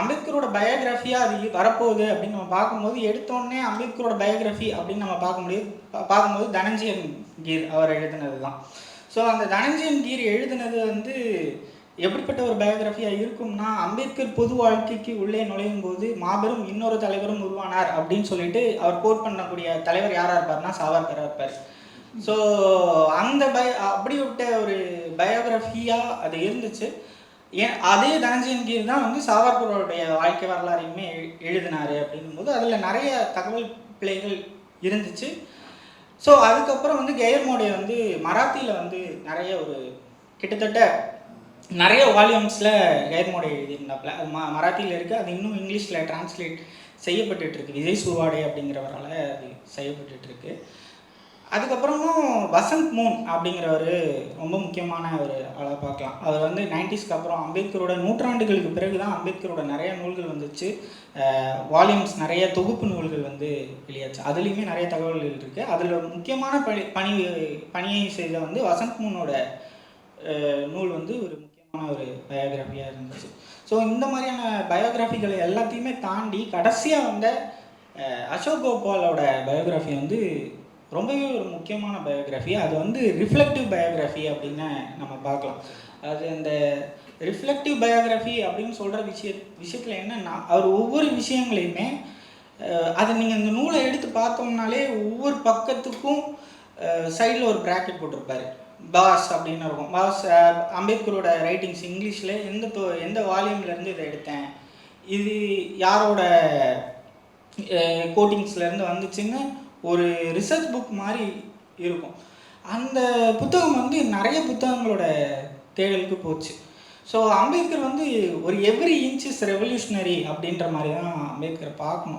அம்பேத்கரோட பயோகிராஃபியாக அது வரப்போகுது அப்படின்னு நம்ம பார்க்கும்போது எடுத்தோடனே அம்பேத்கரோட பயோகிராஃபி அப்படின்னு நம்ம பார்க்கும்போது தனஞ்சயன் கீர் அவர் எழுதுனது தான். ஸோ அந்த தனஞ்சயன் கீர் எழுதுனது வந்து எப்படிப்பட்ட ஒரு பயோகிராஃபியாக இருக்கும்னா, அம்பேத்கர் பொது வாழ்க்கைக்கு உள்ளே நுழையும் போது மாபெரும் இன்னொரு தலைவரும் உருவானார் அப்படின்னு சொல்லிட்டு அவர் கோட் பண்ணக்கூடிய தலைவர் யாராக இருப்பார்னா சாவர்கராக இருப்பார். ஸோ அந்த அப்படிப்பட்ட ஒரு பயோகிராஃபியாக அது இருந்துச்சு. அதே தனஞ்சயன் கீர் தான் வந்து சாவர்கருடைய வாழ்க்கை வரலாறையுமே எழுதினார் அப்படின்னும்போது அதில் நிறைய தகவல் பிழைகள் இருந்துச்சு. ஸோ அதுக்கப்புறம் வந்து கெயர்மோடே வந்து மராத்தியில் வந்து நிறைய ஒரு கிட்டத்தட்ட நிறைய வால்யூம்ஸில் கெயர்மோடே எழுதியிருந்தாப்புல. அது மராத்தியில் இருக்குது. அது இன்னும் இங்கிலீஷில் டிரான்ஸ்லேட் செய்யப்பட்டுருக்கு. விஜய் சுவாடே அப்படிங்கிறவரால் அது செய்யப்பட்டுருக்கு. அதுக்கப்புறமும் வசந்த் மோன் அப்படிங்கிறவர் ரொம்ப முக்கியமான ஒரு ஆளாக பார்க்கலாம். அவர் வந்து 90ஸ்க்கு அப்புறம் அம்பேத்கரோட நூற்றாண்டுகளுக்கு பிறகு தான் அம்பேத்கரோட நிறைய நூல்கள் வந்துச்சு. வால்யூம்ஸ் நிறைய தொகுப்பு நூல்கள் வந்து வெளியாச்சு. அதுலேயுமே நிறைய தகவல்கள் இருக்குது. அதில் முக்கியமான பணியை செய்த வந்து வசந்த் மோனோட நூல் வந்து ஒரு முக்கியமான ஒரு பயோகிராஃபியாக இருந்துச்சு. ஸோ இந்த மாதிரியான பயோகிராஃபிகளை எல்லாத்தையுமே தாண்டி கடைசியாக வந்த அசோக் கோபாலோட பயோகிராஃபி வந்து ரொம்பவே ஒரு முக்கியமான பயோகிராஃபி. அது வந்து ரிஃப்ளெக்டிவ் பயோகிராஃபி அப்படின்னு நம்ம பார்க்கலாம். அது அந்த ரிஃப்ளெக்டிவ் பயோகிராஃபி அப்படின்னு சொல்கிற விஷயத்தில் என்னென்னா, அவர் ஒவ்வொரு விஷயங்களையுமே அதை நீங்கள் இந்த நூலை எடுத்து பார்த்தோம்னாலே ஒவ்வொரு பக்கத்துக்கும் சைடில் ஒரு ப்ராக்கெட் போட்டிருப்பார். பாஸ் அப்படின்னு இருக்கும். பாஸ் அம்பேத்கரோட ரைட்டிங்ஸ் இங்கிலீஷில் எந்த வால்யூம்லேருந்து இதை எடுத்தேன், இது யாரோட கோட்டிங்ஸ்லேருந்து வந்துச்சுன்னு ஒரு ரிசர்ச் புக் மாதிரி இருக்கும். அந்த புத்தகம் வந்து நிறைய புத்தகங்களோட தேடலுக்கு போச்சு. ஸோ அம்பேத்கர் வந்து ஒரு எவ்ரி இன்ச் இஸ் ரெவல்யூஷனரி அப்படின்ற மாதிரி தான் அம்பேத்கரை பார்க்கணும்.